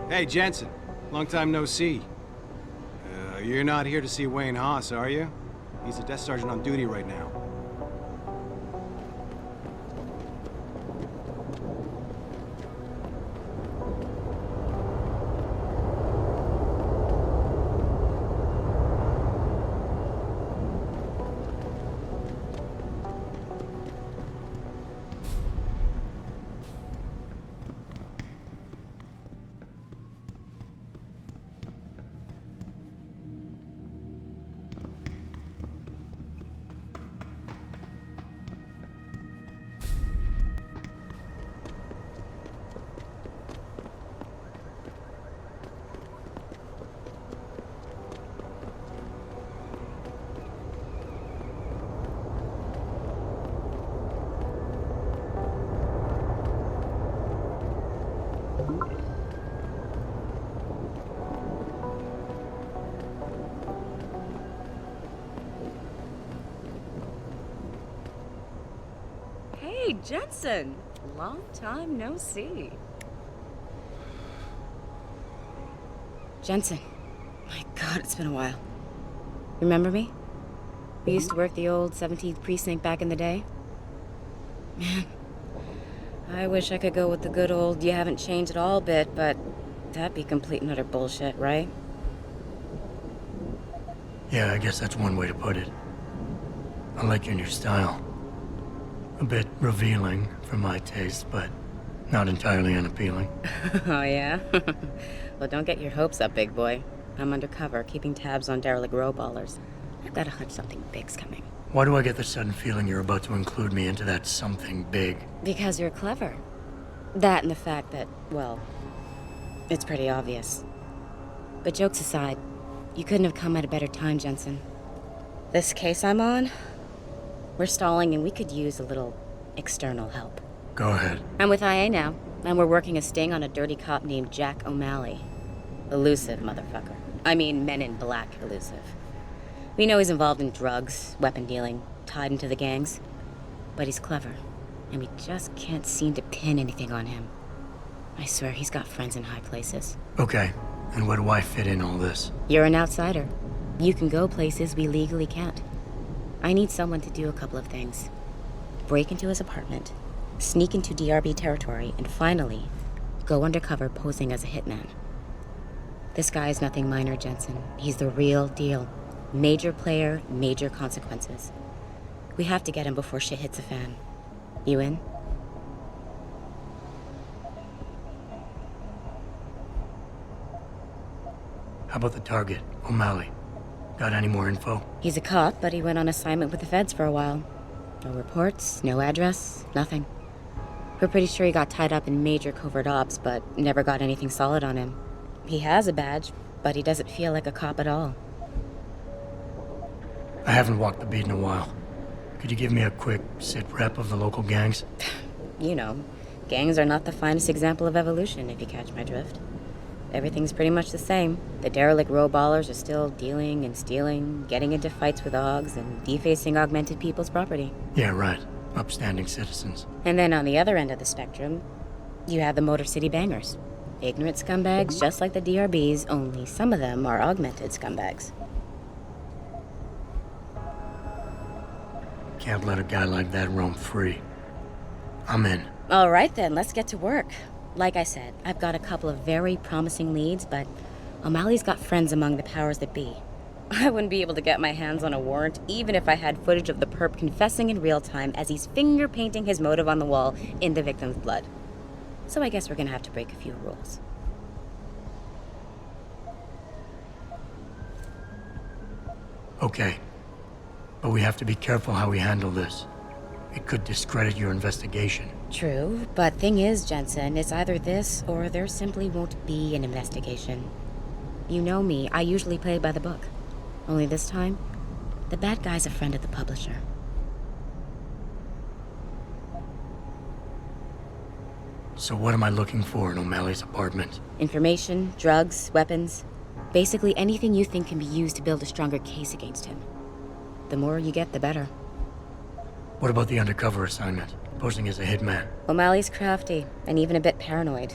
Hey, Jensen. Long time no see. You're not here to see Wayne Haas, are you? He's a desk sergeant on duty right now. Hey, Jensen! Long time no see. Jensen. My God, it's been a while. Remember me? We used to work the old 17th precinct back in the day. Man, I wish I could go with the good old you haven't changed at all bit, but that'd be complete and utter bullshit, right? Yeah, I guess that's one way to put it. I like your new style. A bit revealing for my taste, but not entirely unappealing. Oh, yeah? Well, don't get your hopes up, big boy. I'm undercover, keeping tabs on derelict row-ballers. I've got a hunch something big's coming. Why do I get the sudden feeling you're about to include me into that something big? Because you're clever. That and the fact that, well, it's pretty obvious. But jokes aside, you couldn't have come at a better time, Jensen. This case I'm on, we're stalling and we could use a little external help. Go ahead. I'm with IA now, and we're working a sting on a dirty cop named Jack O'Malley. Elusive motherfucker. I mean, Men in Black elusive. We know he's involved in drugs, weapon dealing, tied into the gangs. But he's clever, and we just can't seem to pin anything on him. I swear he's got friends in high places. Okay, and where do I fit in all this? You're an outsider. You can go places we legally can't. I need someone to do a couple of things. Break into his apartment, sneak into DRB territory, and finally, go undercover posing as a hitman. This guy is nothing minor, Jensen. He's the real deal. Major player, major consequences. We have to get him before shit hits the fan. You in? How about the target, O'Malley? Got any more info? He's a cop, but he went on assignment with the feds for a while. No reports, no address, nothing. We're pretty sure he got tied up in major covert ops, but never got anything solid on him. He has a badge, but he doesn't feel like a cop at all. I haven't walked the beat in a while. Could you give me a quick sit rep of the local gangs? You know, gangs are not the finest example of evolution, if you catch my drift. Everything's pretty much the same. The derelict row-ballers are still dealing and stealing, getting into fights with dogs, and defacing augmented people's property. Yeah, right. Upstanding citizens. And then on the other end of the spectrum, you have the Motor City Bangers. Ignorant scumbags just like the DRBs, only some of them are augmented scumbags. Can't let a guy like that roam free. I'm in. All right then, let's get to work. Like I said, I've got a couple of very promising leads, but O'Malley's got friends among the powers that be. I wouldn't be able to get my hands on a warrant, even if I had footage of the perp confessing in real time as he's finger-painting his motive on the wall in the victim's blood. So I guess we're gonna have to break a few rules. Okay. But we have to be careful how we handle this. It could discredit your investigation. True, but thing is, Jensen, it's either this or there simply won't be an investigation. You know me, I usually play by the book. Only this time, the bad guy's a friend of the publisher. So what am I looking for in O'Malley's apartment? Information, drugs, weapons. Basically anything you think can be used to build a stronger case against him. The more you get, the better. What about the undercover assignment? Posing as a hitman? O'Malley's crafty, and even a bit paranoid.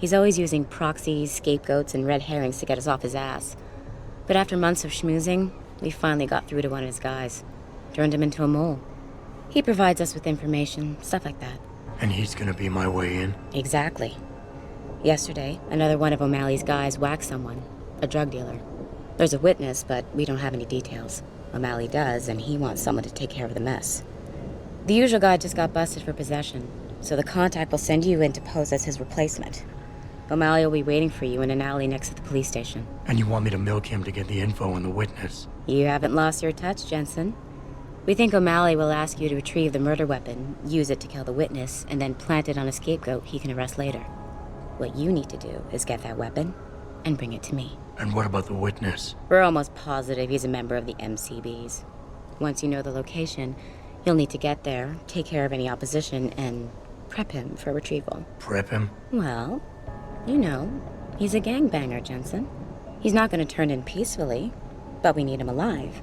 He's always using proxies, scapegoats, and red herrings to get us off his ass. But after months of schmoozing, we finally got through to one of his guys. Turned him into a mole. He provides us with information, stuff like that. And he's gonna be my way in? Exactly. Yesterday, another one of O'Malley's guys whacked someone, a drug dealer. There's a witness, but we don't have any details. O'Malley does, and he wants someone to take care of the mess. The usual guy just got busted for possession, so the contact will send you in to pose as his replacement. O'Malley will be waiting for you in an alley next to the police station. And you want me to milk him to get the info on the witness? You haven't lost your touch, Jensen. We think O'Malley will ask you to retrieve the murder weapon, use it to kill the witness, and then plant it on a scapegoat he can arrest later. What you need to do is get that weapon and bring it to me. And what about the witness? We're almost positive he's a member of the MCBs. Once you know the location, you'll need to get there, take care of any opposition, and prep him for retrieval. Prep him? Well, you know, he's a gangbanger, Jensen. He's not going to turn in peacefully, but we need him alive.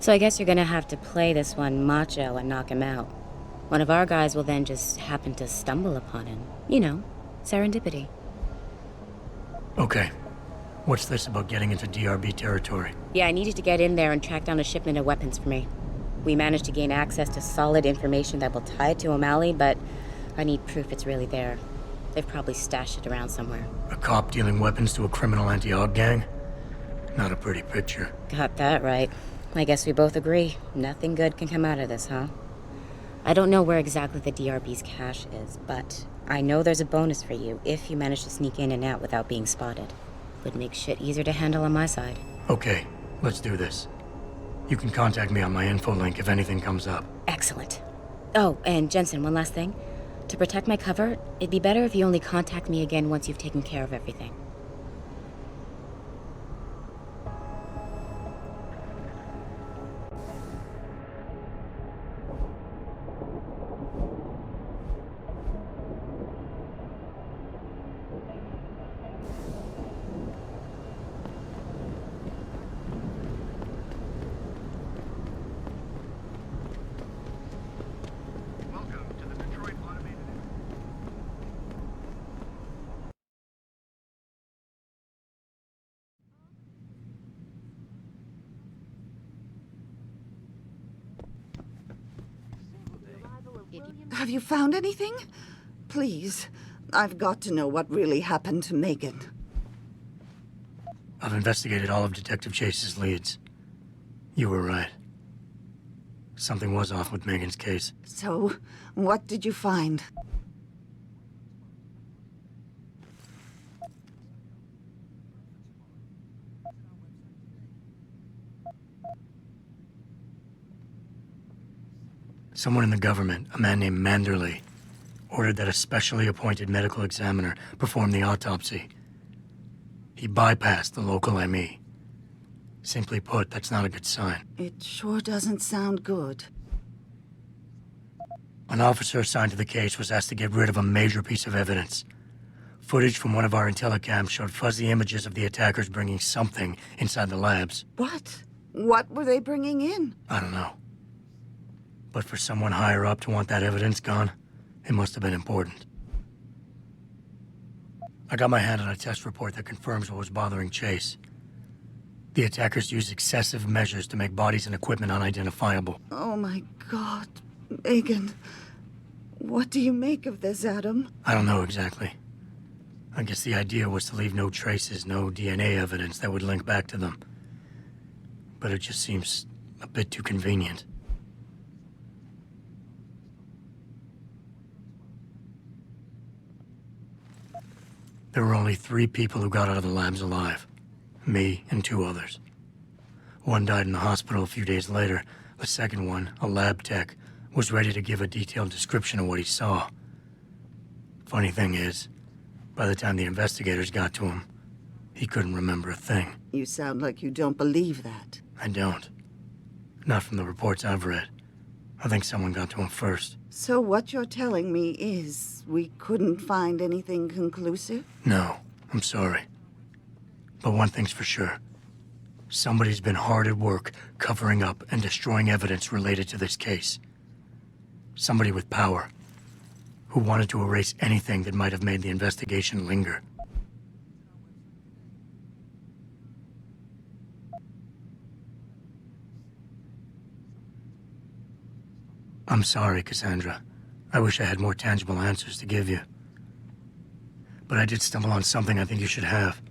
So I guess you're going to have to play this one macho and knock him out. One of our guys will then just happen to stumble upon him. You know, serendipity. Okay. What's this about getting into DRB territory? Yeah, I need you to get in there and track down a shipment of weapons for me. We managed to gain access to solid information that will tie it to O'Malley, but I need proof it's really there. They've probably stashed it around somewhere. A cop dealing weapons to a criminal anti-Aug gang? Not a pretty picture. Got that right. I guess we both agree. Nothing good can come out of this, huh? I don't know where exactly the DRB's cache is, but I know there's a bonus for you if you manage to sneak in and out without being spotted. Would make shit easier to handle on my side. Okay, let's do this. You can contact me on my info link if anything comes up. Excellent. Oh, and Jensen, one last thing. To protect my cover, it'd be better if you only contact me again once you've taken care of everything. Have you found anything? Please, I've got to know what really happened to Megan. I've investigated all of Detective Chase's leads. You were right. Something was off with Megan's case. So, what did you find? Someone in the government, a man named Manderley, ordered that a specially appointed medical examiner perform the autopsy. He bypassed the local ME. Simply put, that's not a good sign. It sure doesn't sound good. An officer assigned to the case was asked to get rid of a major piece of evidence. Footage from one of our intellicams showed fuzzy images of the attackers bringing something inside the labs. What? What were they bringing in? I don't know. But for someone higher up to want that evidence gone, it must have been important. I got my hand on a test report that confirms what was bothering Chase. The attackers used excessive measures to make bodies and equipment unidentifiable. Oh my God, Megan. What do you make of this, Adam? I don't know exactly. I guess the idea was to leave no traces, no DNA evidence that would link back to them. But it just seems a bit too convenient. There were only 3 people who got out of the labs alive. Me and 2 others. One died in the hospital a few days later. The second one, a lab tech, was ready to give a detailed description of what he saw. Funny thing is, by the time the investigators got to him, he couldn't remember a thing. You sound like you don't believe that. I don't. Not from the reports I've read. I think someone got to him first. So what you're telling me is we couldn't find anything conclusive? No, I'm sorry. But one thing's for sure. Somebody's been hard at work covering up and destroying evidence related to this case. Somebody with power. who wanted to erase anything that might have made the investigation linger. I'm sorry, Cassandra. I wish I had more tangible answers to give you. But I did stumble on something I think you should have.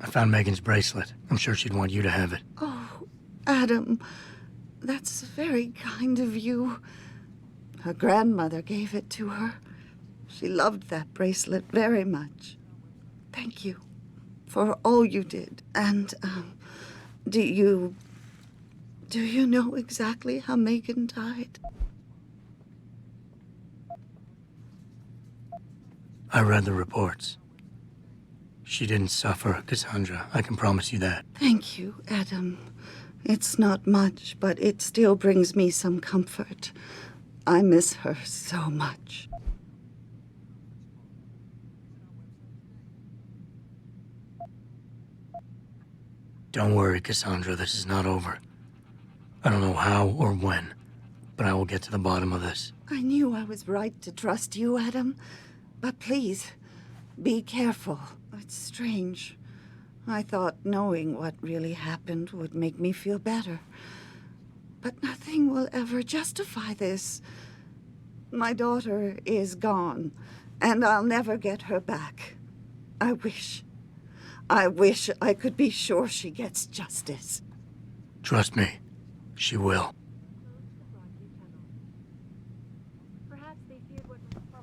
I found Megan's bracelet. I'm sure she'd want you to have it. Oh, Adam, that's very kind of you. Her grandmother gave it to her. She loved that bracelet very much. Thank you for all you did. And, do you know exactly how Megan died? I read the reports. She didn't suffer, Cassandra. I can promise you that. Thank you, Adam. It's not much, but it still brings me some comfort. I miss her so much. Don't worry, Cassandra. This is not over. I don't know how or when, but I will get to the bottom of this. I knew I was right to trust you, Adam. But please, be careful. It's strange. I thought knowing what really happened would make me feel better. But nothing will ever justify this. My daughter is gone, and I'll never get her back. I wish I could be sure she gets justice. Trust me, she will. Perhaps they feared what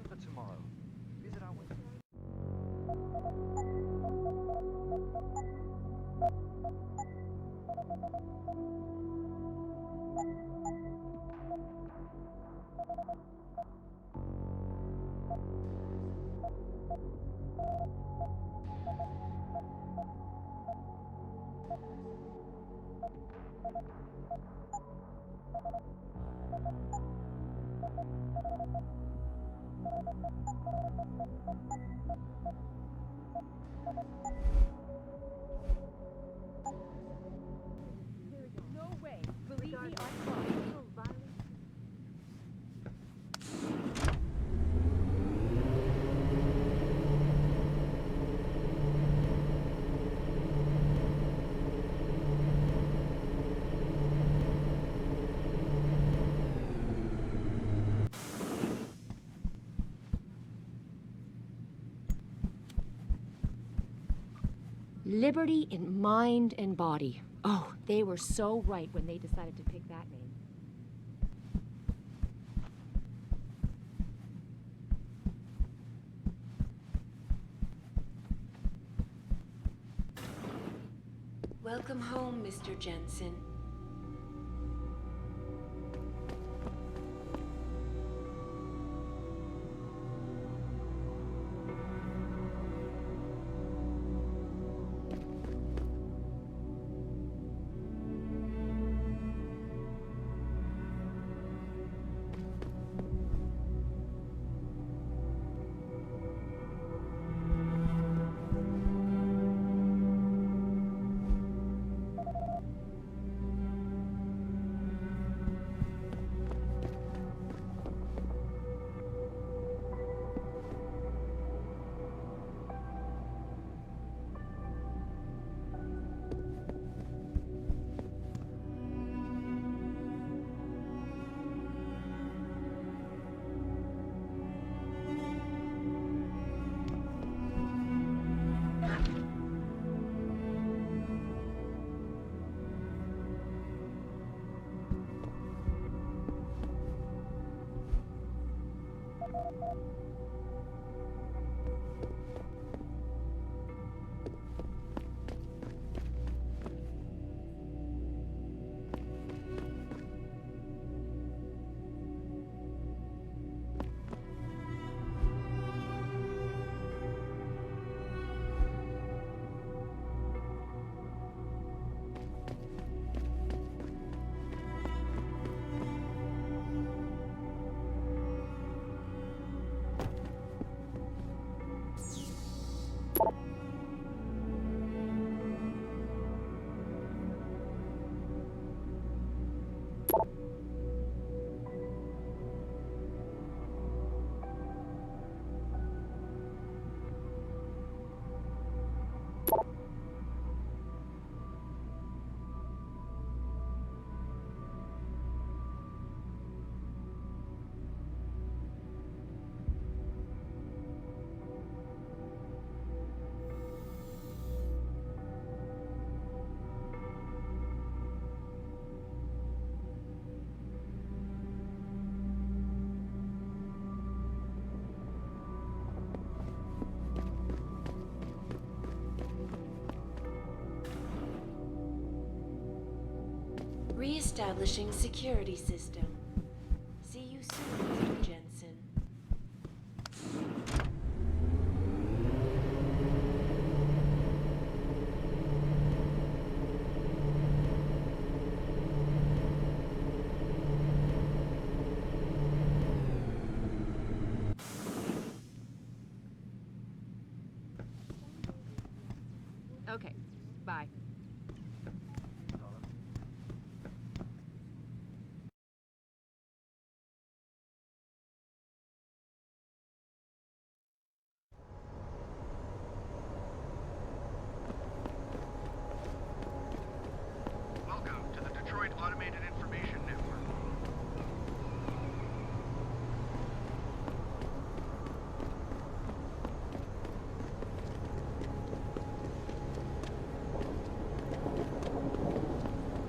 for tomorrow. Visit our website. No way. Believe me, I tried. Liberty in mind and body. Oh, they were so right when they decided to pick that name. Welcome home, Mr. Jensen. Re-establishing security system. See you soon, Mr. Jensen. Okay, bye. Welcome to the Detroit Automated Information Network.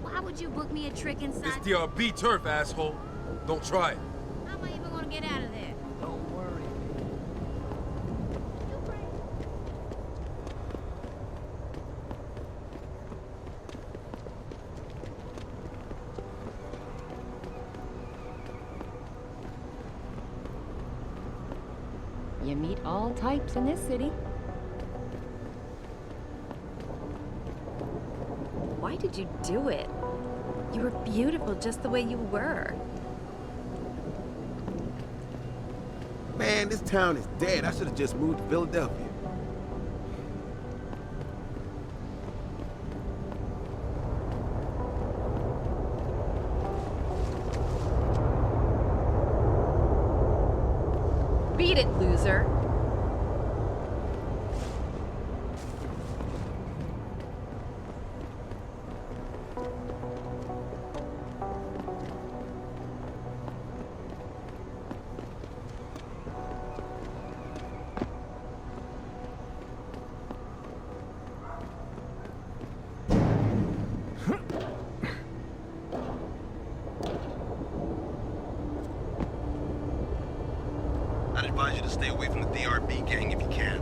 Why would you book me a trick inside? It's DRB turf, asshole. Don't try it. How am I even gonna get out of there? Don't worry. You meet all types in this city. Why did you do it? You were beautiful just the way you were. Man, this town is dead. I should have just moved to Philadelphia. Beat it, loser. I'd advise you to stay away from the DRB gang if you can.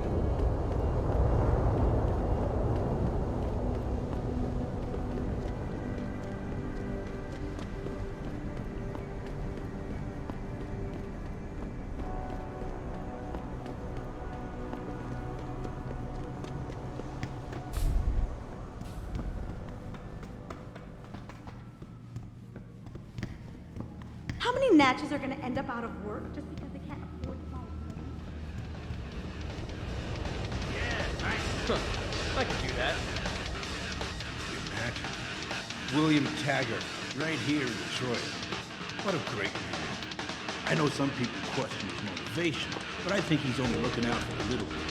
How many natches are gonna end up out of work just because they can't afford to buy a plane? I can do that. Imagine. William Taggart, right here in Detroit. What a great man. I know some people question his motivation, but I think he's only looking out for the little people.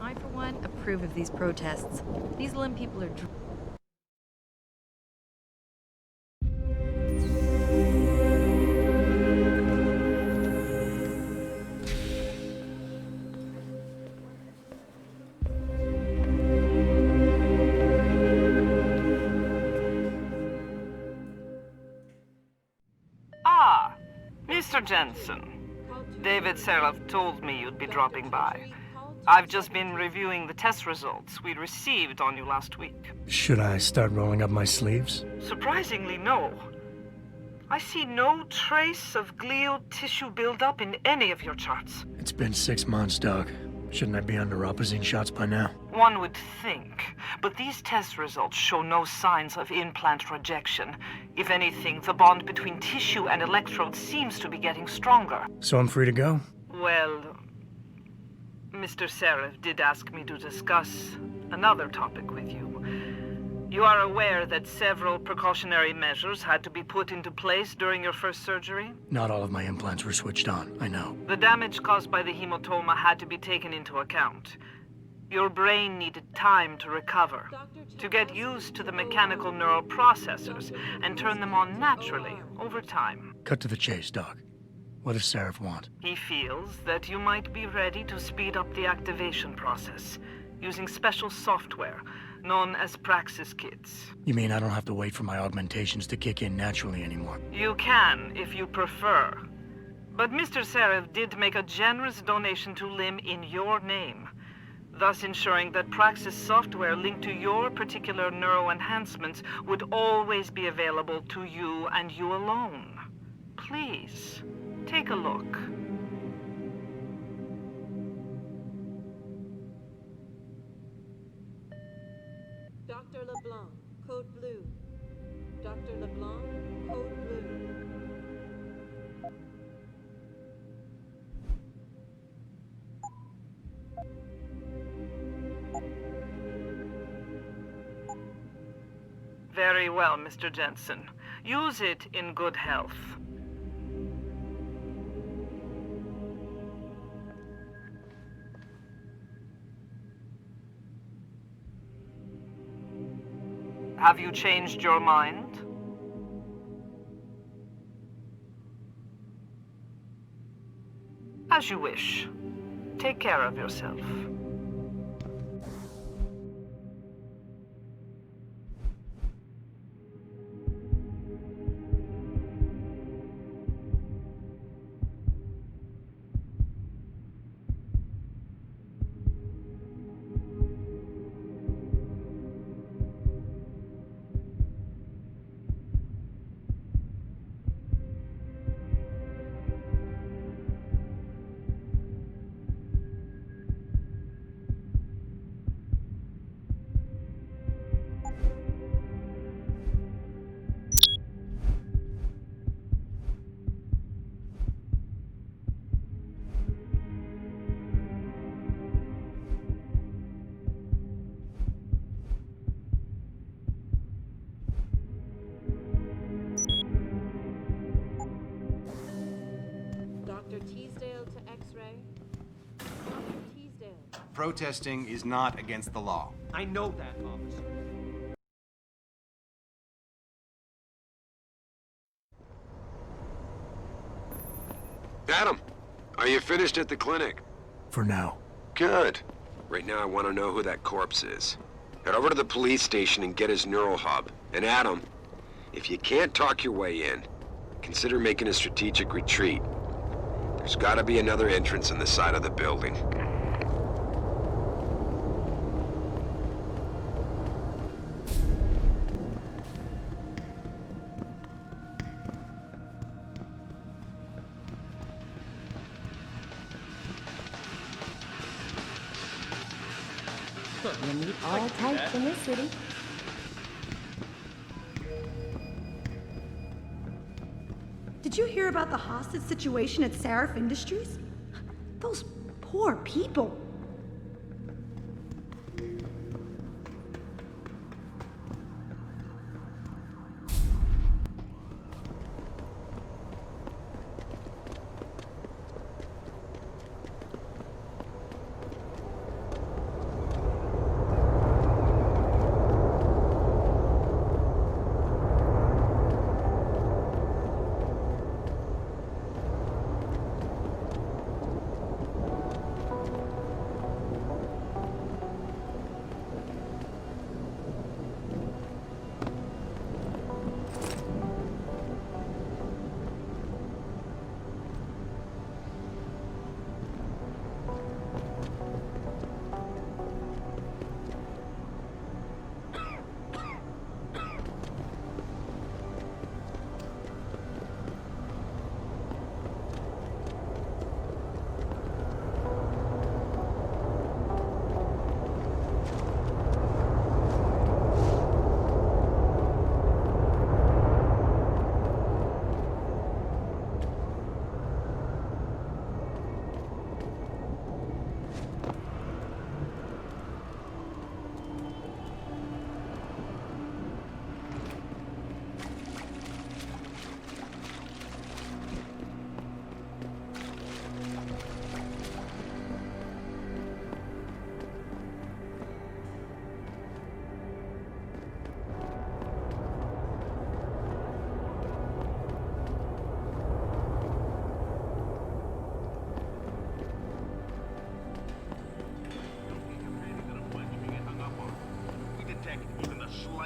I, for one, approve of these protests. These Lim people are Ah, Mr. Jensen. David Seraph told me you'd be dropping by. I've just been reviewing the test results we received on you last week. Should I start rolling up my sleeves? Surprisingly, no. I see no trace of glial tissue buildup in any of your charts. It's been 6 months, Doc. Shouldn't I be under Rapazine shots by now? One would think, but these test results show no signs of implant rejection. If anything, the bond between tissue and electrodes seems to be getting stronger. So I'm free to go? Well, Mr. Seraph did ask me to discuss another topic with you. You are aware that several precautionary measures had to be put into place during your first surgery? Not all of my implants were switched on, I know. The damage caused by the hematoma had to be taken into account. Your brain needed time to recover, to get used to the mechanical neural processors and turn them on naturally over time. Cut to the chase, Doc. What does Seraph want? He feels that you might be ready to speed up the activation process using special software known as Praxis kits. You mean I don't have to wait for my augmentations to kick in naturally anymore? You can, if you prefer. But Mr. Seraph did make a generous donation to LIM in your name, thus ensuring that Praxis software linked to your particular neuro enhancements would always be available to you and you alone. Please, take a look. Dr. LeBlanc, code blue. Dr. LeBlanc, code blue. Very well, Mr. Jensen. Use it in good health. Have you changed your mind? As you wish. Take care of yourself. Dr. Teasdale to X-ray. Dr. Teasdale. Protesting is not against the law. I know that, officer. Adam, are you finished at the clinic? For now. Good. Right now I want to know who that corpse is. Head over to the police station and get his neural hub. And Adam, if you can't talk your way in, consider making a strategic retreat. There's gotta be another entrance in the side of the building. You meet all types in this city. Did you hear about the hostage situation at Seraph Industries? Those poor people.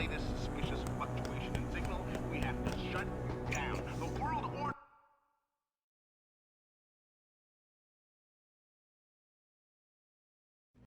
money this